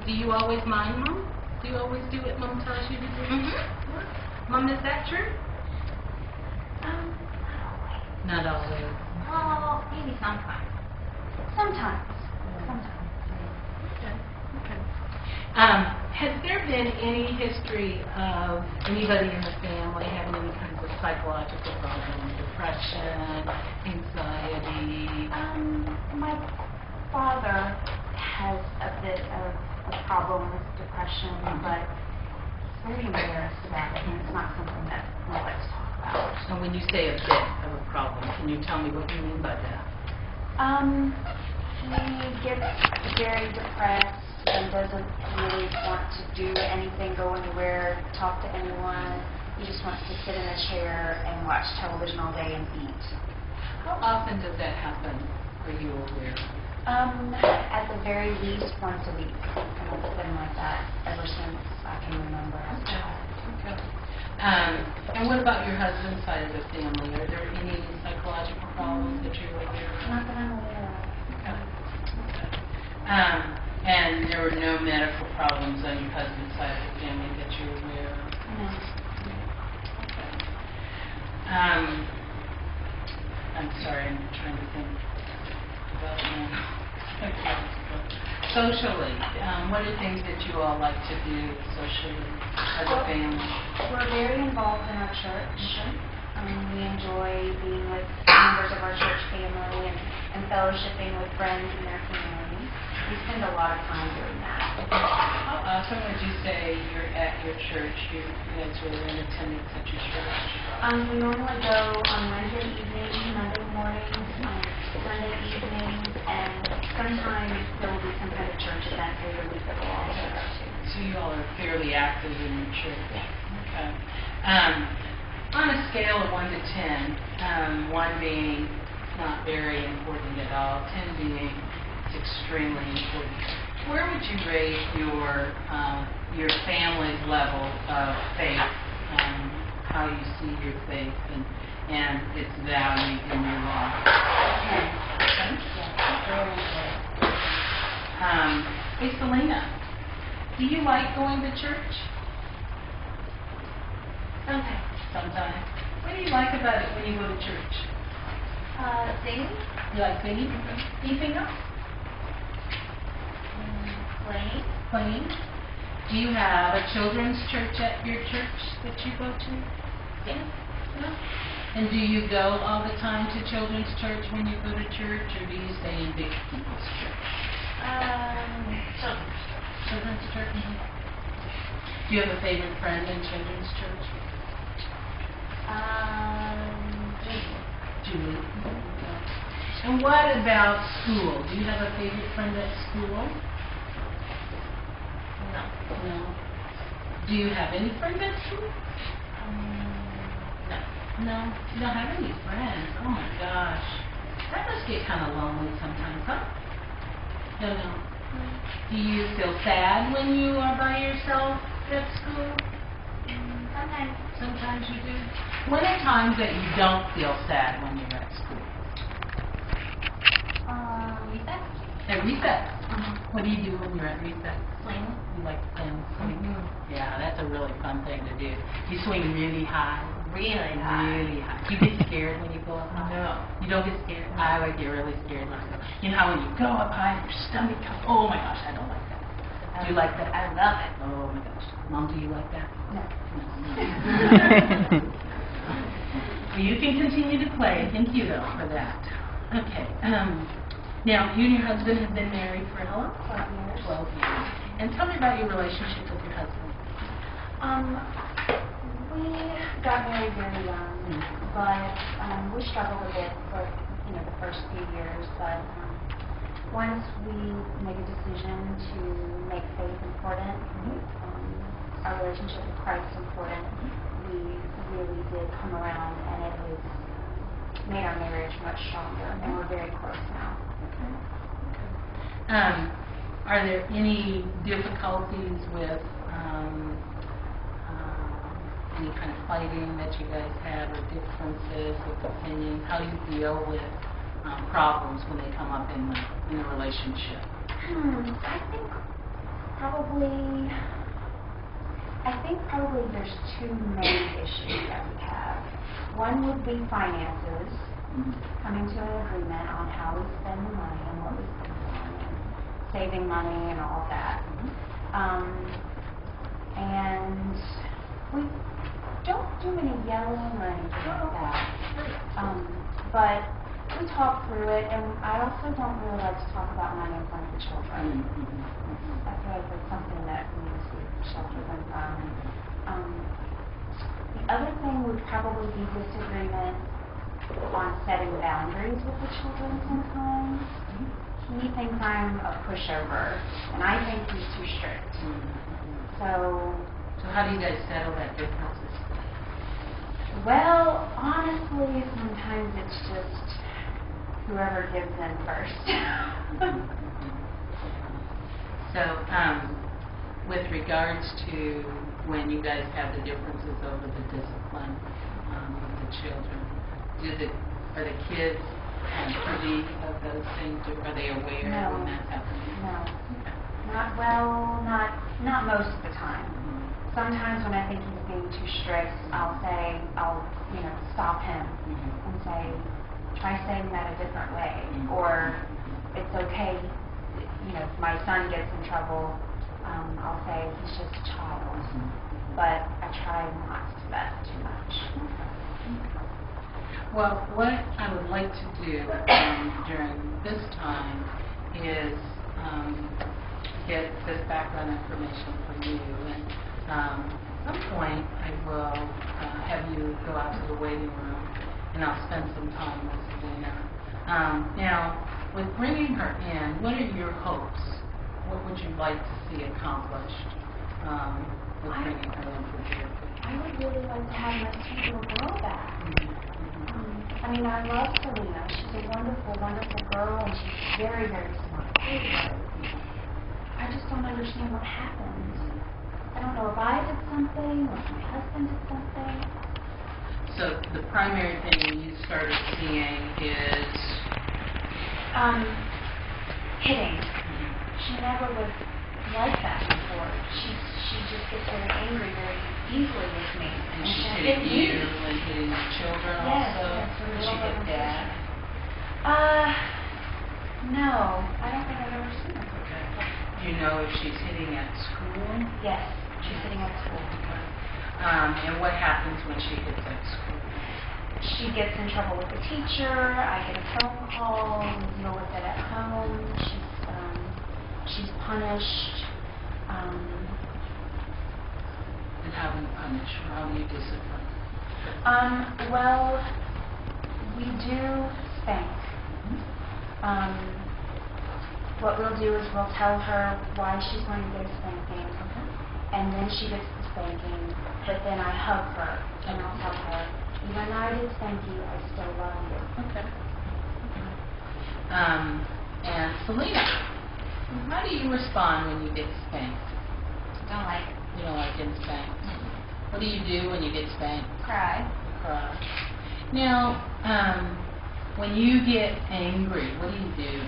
Do you always mind, Mom? Do you always do what Mom tells you to do? Mm-hmm. Mom, is that true? Not always. Not always. Oh, maybe sometimes. Sometimes. Okay. Has there been any history of anybody in the family having any kinds of psychological problems, depression, anxiety? My father has a bit of a problem with depression, but he's very embarrassed about it, and it's not something that we like to talk about. And when you say a bit of a problem, can you tell me what you mean by that? He gets very depressed and doesn't really want to do anything, go anywhere, talk to anyone. He just wants to sit in a chair and watch television all day and eat. How often does that happen? Are you aware? At the very least once a week. And it's been like that ever since I can remember as a child. Okay. And what about your husband's side of the family? Are there any psychological problems that you're aware of? Not that I'm aware of. And there were no medical problems on your husband's side of the family that you're aware of? No. Okay. I'm sorry, I'm trying to think about socially, what are things that you all like to do socially as a family? We're very involved in our church. We enjoy being with members of our church family and fellowshipping with friends and their families. We spend a lot of time doing that. How often would you say you're at your church? You guys are in attendance at your church? We normally go on Wednesday evenings, Monday mornings, Sunday evenings, and sometimes there will be some kind of church event through the week that we'll all go to. So you all are fairly active in your church? Yes. Okay. On a scale of 1 to 10, 1 being not very important at all, 10 being extremely important, where would you rate your family's level of faith, how you see your faith and its value in your life? Okay. Hey, Selena, do you like going to church? Sometimes. What do you like about it when you go to church? Singing? You like singing? Anything else? Playing. Do you have a children's church at your church that you go to? Yes. No? And do you go all the time to children's church when you go to church, or do you stay in big people's church? Children's church? Do you have a favorite friend in children's church? Julie. And what about school? Do you have a favorite friend at school? No. Do you have any friends at school? No. You don't have any friends. Oh my gosh. That must get kind of lonely sometimes, huh? No. Do you feel sad when you are by yourself at school? Sometimes you do. When are times that you don't feel sad when you're at school? Recess. At recess? What do you do when you're at recess? Swing. You like to swing? Yeah, that's a really fun thing to do. You swing really high. Really high. Really high. Do you get scared when you go up high? No. You don't get scared? I would get really scared myself. You know how when you go up high, your stomach comes, oh my gosh, I don't like that. Do you like that? I love it. Oh my gosh. Mom, do you like that? No. Well, you can continue to play. Thank you, though, for that. Okay. Now, you and your husband have been married for how long? 12 years. 12 years. And tell me about your relationship with your husband. We got married very young, but we struggled a bit for the first few years. But once we make a decision to make faith important, our relationship with Christ important, we really did come around, and it has made our marriage much stronger, and we're very close now. Are there any difficulties with any kind of fighting that you guys have, or differences with opinions? How do you deal with problems when they come up in a relationship? I think probably probably there's two main issues that we have. One would be finances, coming to an agreement on how we spend the money and what we spend it on, and saving money and all of that. And we don't do any yelling or anything like that. But we talk through it, and I also don't really like to talk about money in front of the children. I feel like that's something that we need to shelter them from. The other thing would probably be disagreement on setting boundaries with the children sometimes. He thinks I'm a pushover, and I think he's too strict. So how do you guys settle that differences? Well, honestly, sometimes it's just whoever gives in first. So, with regards to when you guys have the differences over the discipline of the children, are the kids privy of those things, or are they aware when that's happening? No. Not most of the time. Sometimes when I think he's being too strict, I'll stop him and say, try saying that a different way, or it's okay. If my son gets in trouble, I'll say he's just a child, but I try not to bet too much. Well, what I would like to do during this time is get this background information from you, and at some point I will have you go out to the waiting room, and I'll spend some time with Selena. Now, with bringing her in, what are your hopes? What would you like to see accomplished with bringing her in for therapy? I would really like to have my sweet little girl back. I love Selena. She's a wonderful, wonderful girl, and she's very, very smart. I just don't understand what happened. I don't know if I did something or if my husband did something. So the primary thing you started seeing is? Hitting. She never was like that before. She just gets very angry very easily with me. And she's hitting you and hitting the children also? Did she hit Dad? No. I don't think I've ever seen her. Okay. Do you know if she's hitting at school? Yes, she's hitting at school. Okay. And what happens when she hits at school? She gets in trouble with the teacher. I get a phone call. We deal with it at home. She's punished. And how do you punish her? How do you discipline? Well, we do spank. What we'll do is we'll tell her why she's going to get a spanking, and then she gets the spanking, but then I hug her, and I'll tell her, even though I did spank you, I still love you. Okay. And Selena, how do you respond when you get spanked? Don't like it. You don't like getting spanked? What do you do when you get spanked? Cry. Cry. Now, when you get angry, what do you do?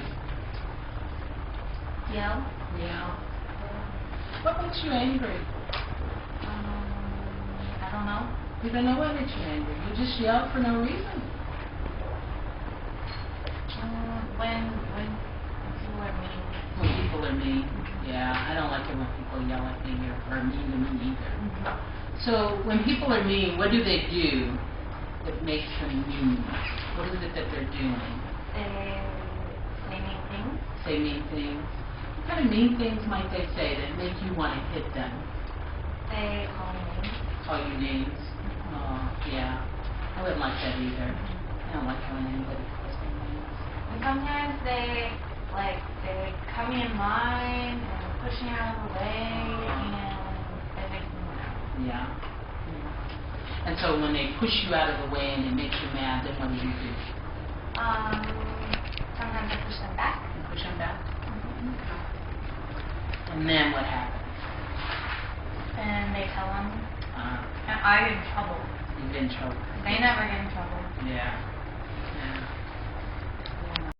Yell. Yell. What makes you angry? I don't know. You don't know what makes you angry. You just yell for no reason. When people are mean. When people are mean. Yeah, I don't like it when people yell at me or mean to me either. So when people are mean, what do they do that makes them mean? What is it that they're doing? They say mean things. Say mean things. What kind of mean things might they say that make you want to hit them? They call me names. Call you names? Oh, yeah. I wouldn't like that either. I don't like calling anybody calls me names. And sometimes they cut me in line and push me out of the way, and it makes me mad. Yeah. And so when they push you out of the way and it makes you mad, then what do you do? Sometimes I push them back. You push them back? And then what happens? And they tell them, and I get in trouble. You get in trouble. They never get in trouble. Yeah.